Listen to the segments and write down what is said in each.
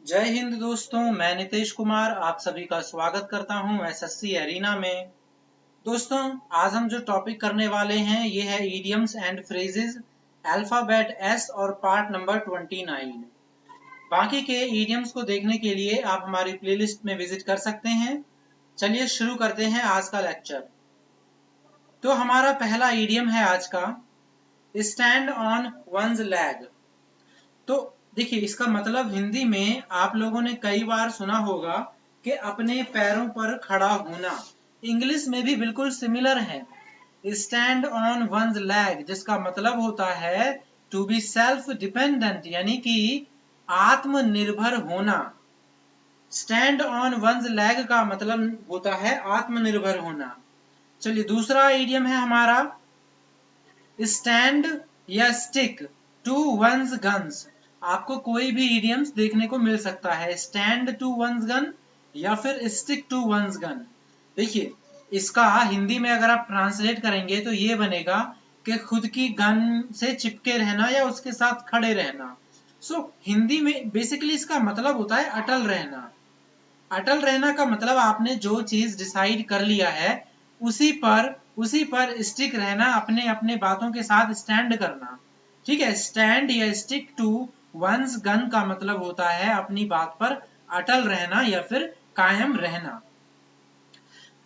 जय हिंद दोस्तों, मैं नितेश कुमार आप सभी का स्वागत करता हूं एसएससी एरिना में। दोस्तों, आज हम जो टॉपिक करने वाले हैं ये है idioms and phrases, alphabet S और पार्ट नंबर 29। बाकी के इडियम्स को देखने के लिए आप हमारी प्लेलिस्ट में विजिट कर सकते हैं। चलिए शुरू करते हैं आज का लेक्चर। तो हमारा पहला इडियम है आज का, स्टैंड ऑन वंस लैग। तो देखिए, इसका मतलब हिंदी में आप लोगों ने कई बार सुना होगा कि अपने पैरों पर खड़ा होना। इंग्लिश में भी बिल्कुल सिमिलर है, स्टैंड ऑन वंस लैग, जिसका मतलब होता है टू बी सेल्फ डिपेंडेंट, यानी कि आत्मनिर्भर होना। स्टैंड ऑन वंस लैग का मतलब होता है आत्मनिर्भर होना। चलिए, दूसरा इडियम है हमारा, स्टैंड या स्टिक टू वंस गन्स। आपको कोई भी इडियम्स देखने को मिल सकता है, स्टैंड टू वंस गन या फिर स्टिक टू वंस गन। देखिए, इसका हिंदी में अगर आप ट्रांसलेट करेंगे तो ये बनेगा कि खुद की गन से चिपके रहना या उसके साथ खड़े रहना। हिंदी में बेसिकली इसका मतलब होता है अटल रहना। अटल रहना का मतलब आपने जो चीज डिसाइड कर लिया है उसी पर स्टिक रहना, अपने अपने बातों के साथ स्टैंड करना। ठीक है, स्टैंड या स्टिक टू वंस गन का मतलब होता है अपनी बात पर अटल रहना या फिर कायम रहना।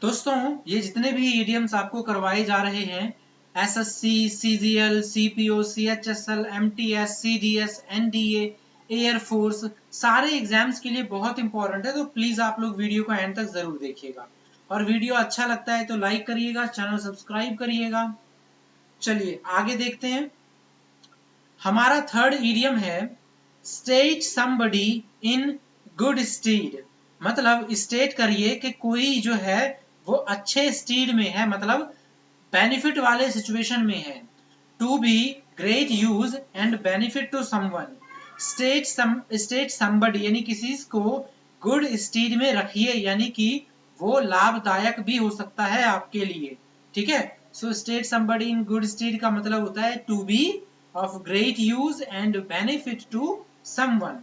दोस्तों, ये जितने भी इडियम्स आपको करवाए जा रहे हैं, SSC, CGL, CPO, CHSL, MTS, CDS, NDA, air force, सारे एग्जाम्स के लिए बहुत इंपॉर्टेंट है। तो प्लीज आप लोग वीडियो को एंड तक जरूर देखिएगा, और वीडियो अच्छा लगता है तो लाइक करिएगा, चैनल सब्सक्राइब करिएगा। चलिए आगे देखते हैं। हमारा थर्ड इडियम है, state somebody in good stead. मतलब स्टेट करिए कि कोई जो है वो अच्छे स्टीड में है, मतलब बेनिफिट वाले सिचुएशन में है। To be great use and benefit to someone. State somebody यानी किसी को गुड स्टीड में रखिए, यानी कि वो लाभदायक भी हो सकता है आपके लिए। ठीक है, so stand somebody in good stead का मतलब होता है to be of great use and benefit to someone.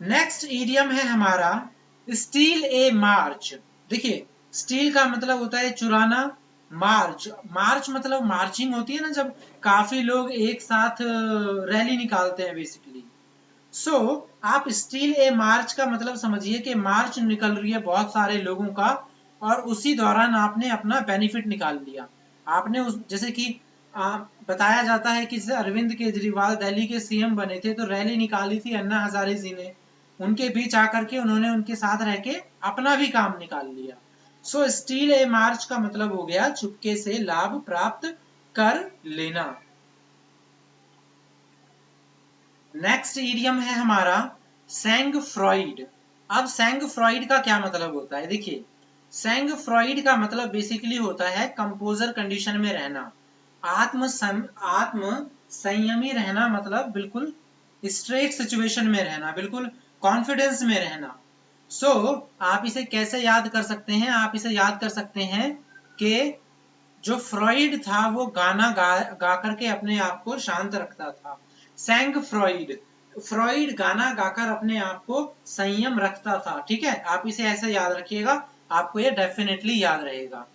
Next idiom है हमारा, स्टील ए मार्च। देखिए, स्टील का मतलब होता है चुराना, मार्च मतलब मार्चिंग होती है ना, जब काफी लोग एक साथ रैली निकालते हैं बेसिकली। आप स्टील ए मार्च का मतलब समझिए कि मार्च निकल रही है बहुत सारे लोगों का, और उसी दौरान आपने अपना बेनिफिट निकाल लिया। आपने उस जैसे कि बताया जाता है कि अरविंद केजरीवाल दिल्ली के सीएम बने थे तो रैली निकाली थी अन्ना हजारे जी ने, उनके बीच आकर के उन्होंने उनके साथ रह के अपना भी काम निकाल लिया। स्टील ए मार्च का मतलब हो गया चुपके से लाभ प्राप्त कर लेना। नेक्स्ट इडियम है हमारा, सैंग फ्रॉइड। अब सैंग फ्रॉइड का क्या मतलब होता है? देखिए, सैंग फ्रॉइड का मतलब बेसिकली होता है कंपोजर कंडीशन में रहना, आत्म संयमी रहना, मतलब बिल्कुल स्ट्रेट सिचुएशन में रहना, बिल्कुल कॉन्फिडेंस में रहना। आप इसे कैसे याद कर सकते हैं? आप इसे याद कर सकते हैं कि जो फ्रॉइड था वो गाना गा करके अपने आप को शांत रखता था। सैंग फ्रॉइड गाना गाकर अपने आप को संयम रखता था। ठीक है, आप इसे ऐसे याद रखिएगा, आपको ये डेफिनेटली याद रहेगा।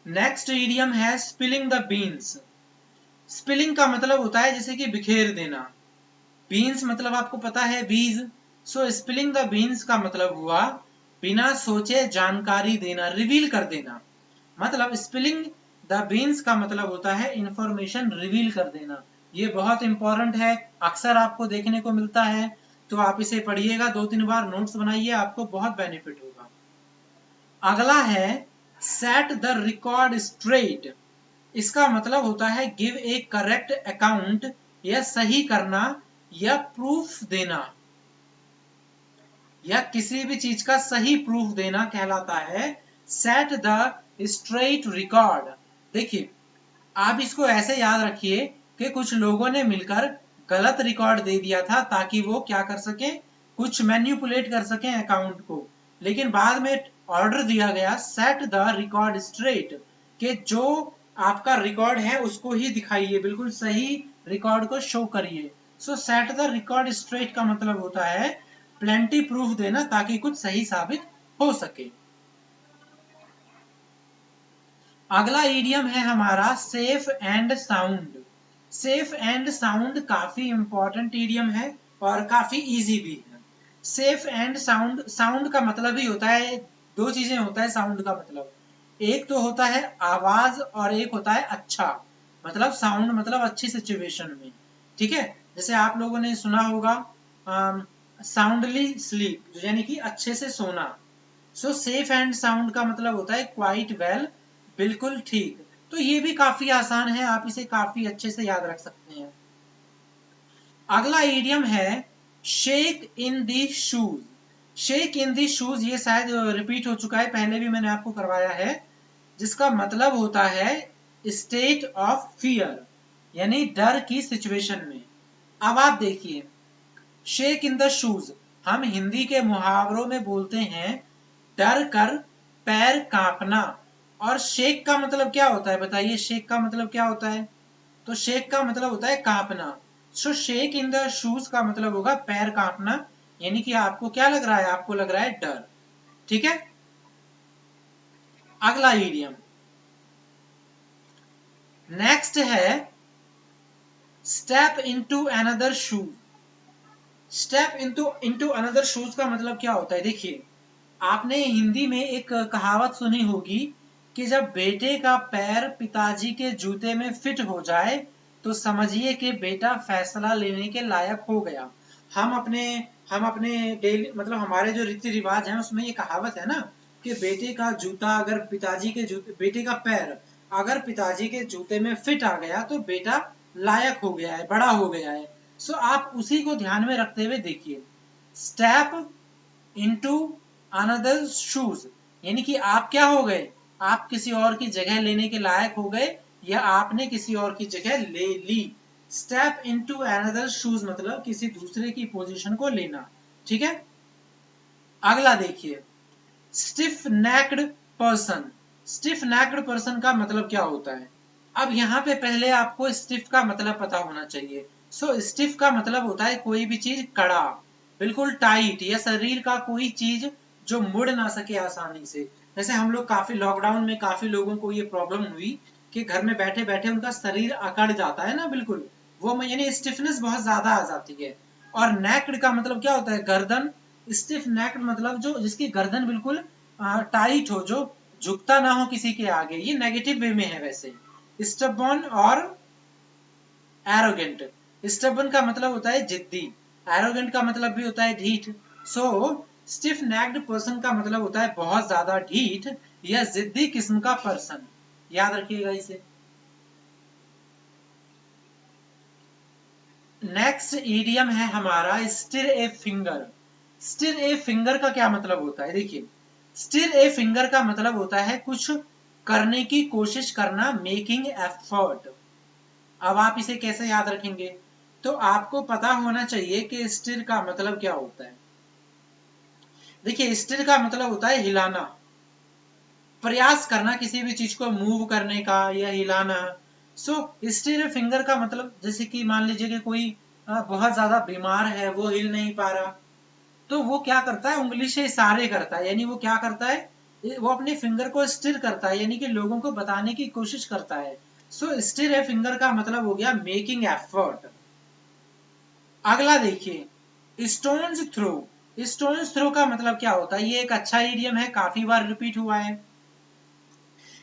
नेक्स्ट इडियम है, स्पिलिंग द बीन्स। स्पिलिंग का मतलब होता है जैसे कि बिखेर देना, बीन्स मतलब आपको पता है बीज। स्पिलिंग द बीन्स का मतलब हुआ बिना सोचे जानकारी देना, रिवील कर देना। मतलब स्पिलिंग द बीन्स का मतलब होता है इंफॉर्मेशन रिवील कर देना। ये बहुत इंपॉर्टेंट है, अक्सर आपको देखने को मिलता है, तो आप इसे पढ़िएगा, 2-3 बार नोट्स बनाइए, आपको बहुत बेनिफिट होगा। अगला है, सेट द रिकॉर्ड स्ट्रेट। इसका मतलब होता है गिव ए करेक्ट अकाउंट, या सही करना या प्रूफ देना, या किसी भी चीज का सही प्रूफ देना कहलाता है सेट द स्ट्रेट रिकॉर्ड। देखिए, आप इसको ऐसे याद रखिए कि कुछ लोगों ने मिलकर गलत रिकॉर्ड दे दिया था ताकि वो क्या कर सके, कुछ मैन्युपुलेट कर सके अकाउंट को, लेकिन बाद में ऑर्डर दिया गया सेट द रिकॉर्ड स्ट्रेट, कि जो आपका रिकॉर्ड है उसको ही दिखाइए, बिल्कुल सही रिकॉर्ड को शो करिए। सो सेट द रिकॉर्ड स्ट्रेट का मतलब होता है प्लेंटी प्रूफ देना ताकि कुछ सही साबित हो सके। अगला ईडियम है हमारा safe and sound. Safe and sound काफी इंपॉर्टेंट ईडियम है और काफी इजी भी है। सेफ एंड साउंड, साउंड का मतलब ही होता है, दो चीजें होता है साउंड का मतलब, एक तो होता है आवाज और एक होता है अच्छा, मतलब साउंड मतलब अच्छी सिचुएशन में, ठीक है। जैसे आप लोगों ने सुना होगा साउंडली स्लीप, यानी कि अच्छे से सोना। सो सेफ एंड साउंड का मतलब होता है क्वाइट वेल, बिल्कुल ठीक। तो ये भी काफी आसान है, आप इसे काफी अच्छे से याद रख सकते हैं। अगला ईडियम है शेक इन दी शूज। शेक इन दी शूज ये शायद रिपीट हो चुका है, पहले भी मैंने आपको करवाया है, जिसका मतलब होता है स्टेट ऑफ फियर, यानी डर की सिचुएशन में। अब आप देखिए, शेक इन द शूज हम हिंदी के मुहावरों में बोलते हैं डर कर पैर कांपना, और शेक का मतलब क्या होता है बताइए, शेक का मतलब क्या होता है? तो शेक का मतलब होता है कांपना। सो शेक इन द शूज का मतलब होगा पैर कांपना, यानी कि आपको क्या लग रहा है, आपको लग रहा है डर, ठीक है। अगला ईडियम नेक्स्ट है step into another shoes. Step into another shoes का मतलब क्या होता है? देखिए, आपने हिंदी में एक कहावत सुनी होगी कि जब बेटे का पैर पिताजी के जूते में फिट हो जाए तो समझिए कि बेटा फैसला लेने के लायक हो गया। हम अपने डेली मतलब हमारे जो रीति रिवाज हैं उसमें ये कहावत है ना कि बेटे का जूता अगर पिताजी के जूते, बेटे का पैर अगर पिताजी के जूते में फिट आ गया तो बेटा लायक हो गया है, बड़ा हो गया है। सो आप उसी को ध्यान में रखते हुए देखिए, स्टेप इनटू अनदर शूज, यानी कि आप क्या हो गए, आप किसी और की जगह लेने के लायक हो गए या आपने किसी और की जगह ले ली। स्टेप इनटू अनदर शूज मतलब किसी दूसरे की पोजीशन को लेना, ठीक है। अगला देखिए, stiff necked person. Stiff necked person का मतलब क्या होता है? अब यहाँ पे पहले आपको स्टिफ का मतलब पता होना चाहिए। सो स्टिफ का मतलब होता है कोई भी चीज कड़ा, बिल्कुल टाइट, या शरीर का कोई चीज जो मुड़ ना सके आसानी से। जैसे हम लोग काफी लॉकडाउन में काफी लोगों को ये प्रॉब्लम हुई कि घर में बैठे बैठे उनका शरीर अकड़ जाता है ना, बिल्कुल वो यानी स्टिफनेस बहुत ज्यादा आ जाती है। और नेक्ड का मतलब क्या होता है? गर्दन। स्टिफ नेक्ड मतलब जो जिसकी गर्दन बिल्कुल टाइट हो, जो झुकता ना हो किसी के आगे, ये नेगेटिव वे में है वैसे। स्टबॉर्न और एरोगेंट। स्टबन का मतलब होता है जिद्दी, एरोगेंट का मतलब भी होता है ढीठ। सो स्टिफ नेक्ड पर्सन का मतलब होता है बहुत ज्यादा ढीठ या जिद्दी किस्म का पर्सन, याद रखिएगा इसे। नेक्स्ट ईडियम है हमारा stir a finger. Stir a finger का क्या मतलब होता है? देखिए, स्टिर ए फिंगर का मतलब होता है कुछ करने की कोशिश करना, मेकिंग एफर्ट। अब आप इसे कैसे याद रखेंगे? तो आपको पता होना चाहिए कि स्टिर का मतलब क्या होता है। देखिए, स्टिर का मतलब होता है हिलाना, प्रयास करना किसी भी चीज को मूव करने का या हिलाना। सो स्टिर फिंगर का मतलब जैसे कि मान लीजिए कि कोई बहुत ज्यादा बीमार है, वो हिल नहीं पा रहा, तो वो क्या करता है, उंगली से इशारे करता है, यानी वो क्या करता है, वो अपने फिंगर को स्टिर करता है, यानी कि लोगों को बताने की कोशिश करता है। सो स्टिर ए फिंगर का मतलब हो गया मेकिंग एफर्ट। अगला देखिए, स्टोन्स थ्रो। स्टोन्स थ्रो का मतलब क्या होता है? ये एक अच्छा इडियम है, काफी बार रिपीट हुआ है।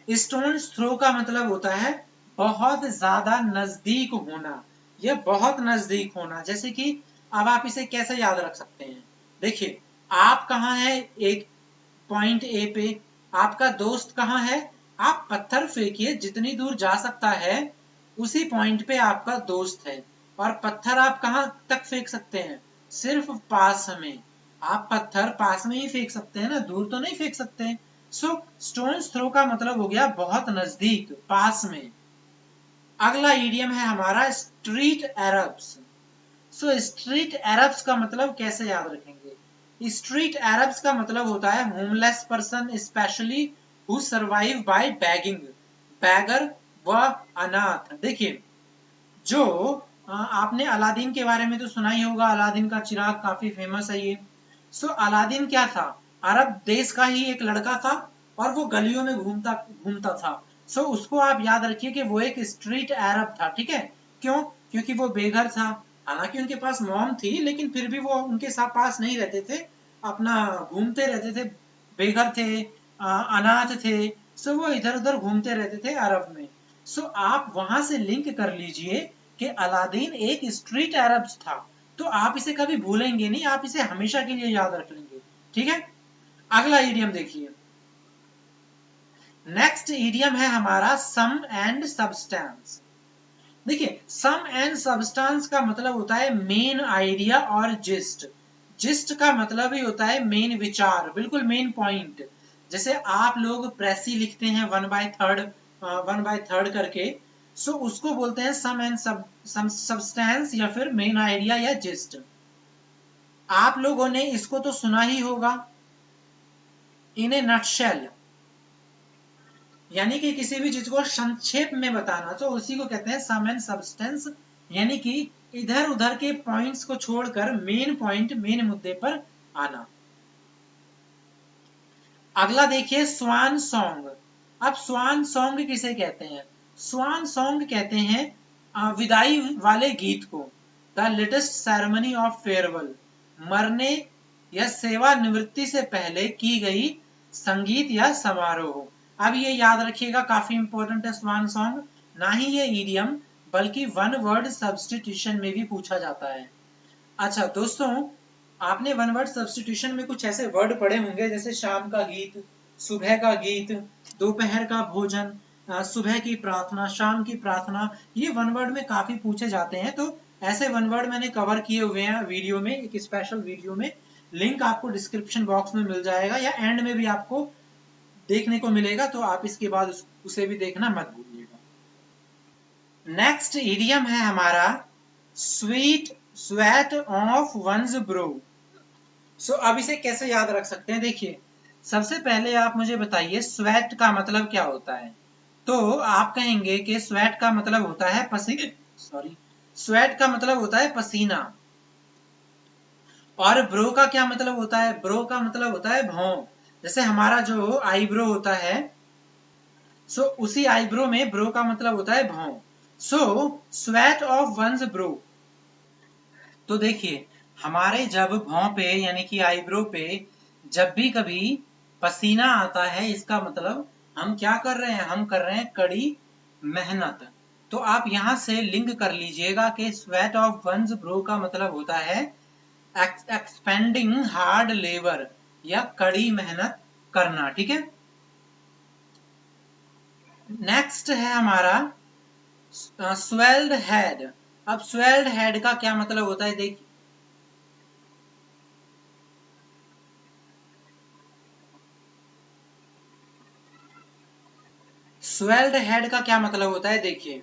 स्टोन्स थ्रो का मतलब होता है बहुत ज्यादा नजदीक होना, या बहुत नजदीक होना। जैसे कि अब आप इसे कैसे याद रख सकते हैं? देखिए, आप कहाँ हैं एक पॉइंट ए पे, आपका दोस्त कहाँ है, आप पत्थर फेंकिए, जितनी दूर जा सकता है उसी पॉइंट पे आपका दोस्त है। और पत्थर आप कहाँ तक फेंक सकते हैं? सिर्फ पास में। आप पत्थर पास में ही फेंक सकते हैं ना, दूर तो नहीं फेंक सकते। सो स्टोन्स थ्रो का मतलब हो गया बहुत नजदीक, पास में। अगला ईडियम है हमारा स्ट्रीट अरब्स। सो स्ट्रीट अरब्स का मतलब कैसे याद रखेंगे? स्ट्रीट अरब्स का मतलब होता है homeless person, specially who survive by begging, beggar व अनाथ। देखिए, जो आपने अलादीन के बारे में तो सुना ही होगा, अलादीन का चिराग काफी फेमस है ये। सो अलादीन क्या था, अरब देश का ही एक लड़का था और वो गलियों में घूमता घूमता था। सो उसको आप याद रखिए कि वो एक स्ट्रीट अरब था, ठीक है। क्यों? क्योंकि वो बेघर था। हालांकि उनके पास मॉम थी, लेकिन फिर भी वो उनके साथ पास नहीं रहते थे, अपना घूमते रहते थे। बेघर थे, अनाथ थे। सो वो इधर उधर घूमते रहते थे अरब में। सो आप वहां से लिंक कर लीजिए कि अलादीन एक स्ट्रीट अरब था। तो आप इसे कभी भूलेंगे नहीं, आप इसे हमेशा के लिए याद रख लेंगे, ठीक है। अगला ईडियम देखिए। नेक्स्ट ईडियम है हमारा सम एंड सब्सटेंस। देखिए, सम एंड सब्सटेंस का मतलब होता है मेन आइडिया और जिस्ट। जिस्ट का मतलब ही होता है मेन विचार, बिल्कुल मेन पॉइंट। जैसे आप लोग प्रेसी लिखते हैं 1/3 करके, सो उसको बोलते हैं सम एंड सब्सटेंस या फिर मेन आइडिया या जिस्ट। आप लोगों ने इसको तो सुना ही होगा, इन ए नटशेल, यानी कि किसी भी चीज को संक्षेप में बताना, तो उसी को कहते हैं सम एंड सब्सटेंस। यानी कि इधर उधर के पॉइंट्स को छोड़कर मेन पॉइंट, मेन मुद्दे पर आना। अगला देखिए स्वान सॉन्ग। अब स्वान सॉन्ग किसे कहते हैं? स्वान सॉन्ग कहते हैं विदाई वाले गीत को, the latest ceremony of farewell, मरने या सेवानिवृत्ति से पहले की गई संगीत या समारोह। अब ये याद रखिएगा, काफी इंपॉर्टेंट है स्वान सॉन्ग। ना ही ये ईडियम बल्कि वन वर्ड सब्सटीट्यूशन में भी पूछा जाता है। अच्छा दोस्तों, आपने वन वर्ड सब्सटीट्यूशन में कुछ ऐसे वर्ड पढ़े होंगे जैसे शाम का गीत, सुबह का गीत, दोपहर का भोजन, सुबह की प्रार्थना, शाम की प्रार्थना। ये वन वर्ड में काफी पूछे जाते हैं। तो ऐसे वन वर्ड मैंने कवर किए हुए हैं वीडियो में, एक स्पेशल वीडियो में। लिंक आपको डिस्क्रिप्शन बॉक्स में मिल जाएगा या एंड में भी आपको देखने को मिलेगा, तो आप इसके बाद उसे भी देखना मत भूलिएगा। नेक्स्ट इडियम है हमारा sweet sweat of one's brow. So अब इसे कैसे याद रख सकते हैं? देखिए, सबसे पहले आप मुझे बताइए स्वेट का मतलब क्या होता है। तो आप कहेंगे कि स्वेट का मतलब होता है स्वेट का मतलब होता है पसीना। और ब्रो का क्या मतलब होता है? ब्रो का मतलब होता है भौं। जैसे हमारा जो आईब्रो होता है, सो उसी आईब्रो में ब्रो का मतलब होता है भौं। सो स्वेट ऑफ वंस ब्रो। तो देखिए, हमारे जब भौं पे यानी कि आईब्रो पे जब भी कभी पसीना आता है, इसका मतलब हम क्या कर रहे हैं? हम कर रहे हैं कड़ी मेहनत। तो आप यहां से लिंक कर लीजिएगा कि स्वेट ऑफ वंस ब्रो का मतलब होता है एक्सपेंडिंग हार्ड लेबर या कड़ी मेहनत करना, ठीक है। नेक्स्ट है हमारा स्वेल्ड हेड। अब स्वेल्ड हेड का क्या मतलब होता है? देखिए, स्वेल्ड हेड का क्या मतलब होता है? देखिए,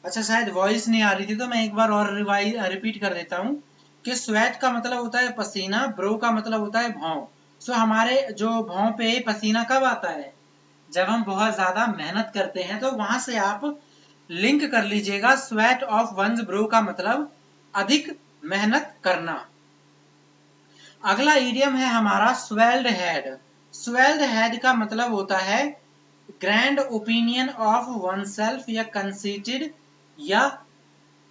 अच्छा शायद वॉइस नहीं आ रही थी तो मैं एक बार और रिपीट कर देता हूँ कि स्वेट का मतलब होता है पसीना, ब्रो का मतलब होता है भौं। सो हमारे जो भौं पे पसीना कब आता है? जब हम बहुत ज्यादा मेहनत करते हैं। तो वहां से आप लिंक कर लीजिएगा, स्वेट ऑफ वंस ब्रो का मतलब अधिक मेहनत करना। अगला इडियम है हमारा स्वेल्ड हेड। स्वेल्ड हेड का मतलब होता है ग्रैंड ओपिनियन ऑफ वनसेल्फ या कंसीटेड या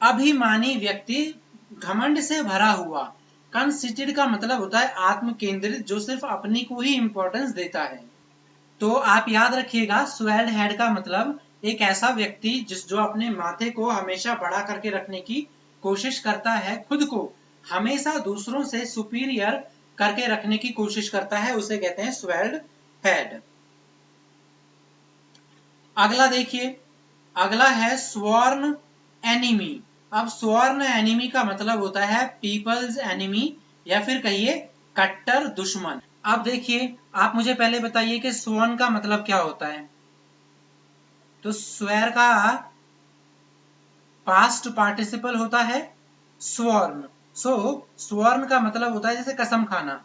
अभिमानी व्यक्ति, घमंड से भरा हुआ। कंसीटेड का मतलब होता है आत्म केंद्रित, जो सिर्फ अपनी को ही इंपॉर्टेंस देता है। तो आप याद रखिएगा, स्वेल्ड हेड का मतलब एक ऐसा व्यक्ति जो अपने माथे को हमेशा बड़ा करके रखने की कोशिश करता है, खुद को हमेशा दूसरों से सुपीरियर करके रखने की कोशिश करता है, उसे कहते हैं स्वेल्ड हेड। अगला देखिए, अगला है स्वॉर्न एनिमी। अब स्वॉर्न एनिमी का मतलब होता है पीपल्स एनिमी या फिर कहिए कट्टर दुश्मन। अब देखिए, आप मुझे पहले बताइए कि स्वॉर्न का मतलब क्या होता है? तो स्वेर का पास्ट पार्टिसिपल होता है स्वॉर्न। सो स्वॉर्न का मतलब होता है जैसे कसम खाना,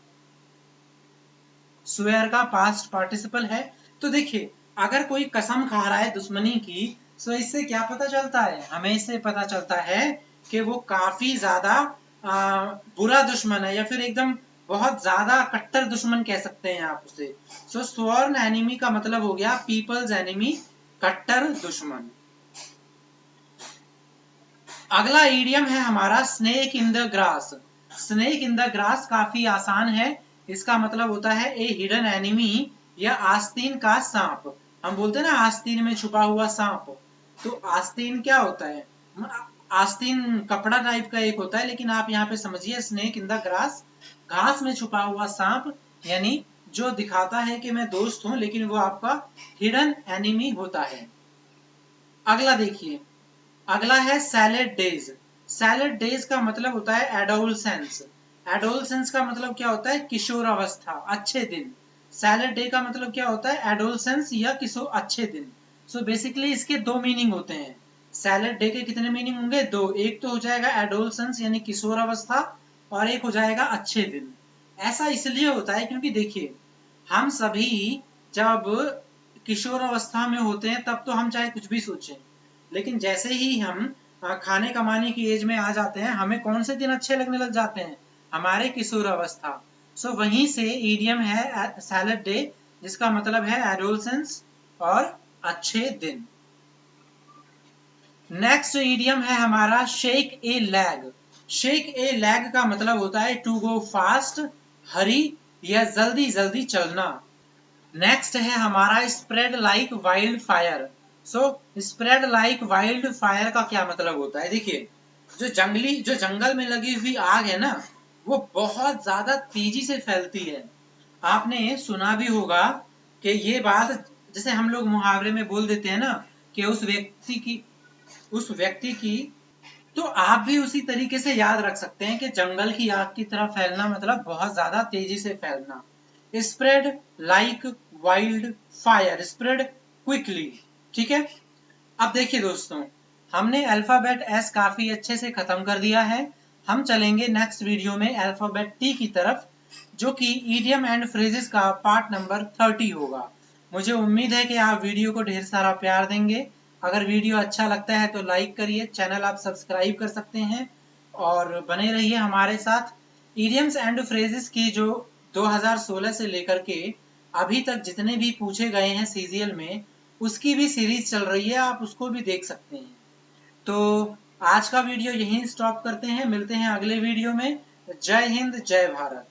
स्वेयर का पास्ट पार्टिसिपल है। तो देखिए, अगर कोई कसम खा रहा है दुश्मनी की, तो इससे क्या पता चलता है? हमें इससे पता चलता है कि वो काफी ज्यादा बुरा दुश्मन है, या फिर एकदम बहुत ज्यादा कट्टर दुश्मन कह सकते हैं आप उसे। सो स्वॉर्न एनिमी का मतलब हो गया पीपल्स एनिमी, कट्टर दुश्मन। अगला ईडियम है हमारा snake in the grass. Snake in the grass काफी आसान है, इसका मतलब होता है ए हिडन एनिमी या आस्तीन का सांप। हम बोलते हैं ना आस्तीन में छुपा हुआ सांप, तो आस्तीन क्या होता है, आस्तीन कपड़ा टाइप का एक होता है, लेकिन आप यहाँ पे समझिए स्नेक इन द ग्रास, घास में छुपा हुआ सांप, यानी जो दिखाता है कि मैं दोस्त हूं लेकिन वो आपका हिडन एनिमी होता है। अगला देखिए, अगला है सैलेड डेज। सैलेड डेज का मतलब होता है एडोलसेंस। एडोलसेंस का मतलब क्या होता है, किशोर अवस्था, अच्छे दिन। सैलेड डे का मतलब क्या होता है, एडोलसेंस या किशोर अच्छे दिन। सो बेसिकली इसके दो मीनिंग होते हैं। सैलेड डे के कितने मीनिंग होंगे, दो। एक तो हो जाएगा एडोलसेंस यानी किशोर अवस्था, और एक हो जाएगा अच्छे दिन। ऐसा इसलिए होता है क्योंकि देखिए, हम सभी जब किशोर अवस्था में होते हैं तब तो हम चाहे कुछ भी सोचें, लेकिन जैसे ही हम खाने कमाने की एज में आ जाते हैं, हमें कौन से दिन अच्छे लगने लग जाते हैं, हमारे किशोर अवस्था। सो वहीं से ईडियम है सैलेड डे, जिसका मतलब है एडोलसेंस और अच्छे दिन। नेक्स्ट ईडियम है हमारा शेक ए लैग। शेक ए लैग का मतलब होता है टू गो फास्ट, हरी या जल्दी जल्दी चलना। नेक्स्ट है हमारा spread like wild fire. So spread like wild fire का क्या मतलब होता है, देखिए, जो जंगल में लगी हुई आग है ना, वो बहुत ज्यादा तेजी से फैलती है। आपने सुना भी होगा कि ये बात, जैसे हम लोग मुहावरे में बोल देते हैं ना कि उस व्यक्ति की, तो आप भी उसी तरीके से याद रख सकते हैं कि जंगल की आग की तरह फैलना मतलब बहुत ज्यादा तेजी से फैलना। Spread like wild fire, spread quickly. ठीक है, अब देखिए दोस्तों, हमने अल्फाबेट एस काफी अच्छे से खत्म कर दिया है। हम चलेंगे नेक्स्ट वीडियो में अल्फाबेट टी की तरफ, जो कि ईडियम एंड फ्रेजेस का पार्ट नंबर 30 होगा। मुझे उम्मीद है कि आप वीडियो को ढेर सारा प्यार देंगे। अगर वीडियो अच्छा लगता है तो लाइक करिए, चैनल आप सब्सक्राइब कर सकते हैं, और बने रहिए हमारे साथ। ईडियम्स एंड फ्रेजेस की जो 2016 से लेकर के अभी तक जितने भी पूछे गए हैं सीजीएल में, उसकी भी सीरीज चल रही है, आप उसको भी देख सकते हैं। तो आज का वीडियो यहीं स्टॉप करते हैं, मिलते हैं अगले वीडियो में। जय हिंद, जय भारत।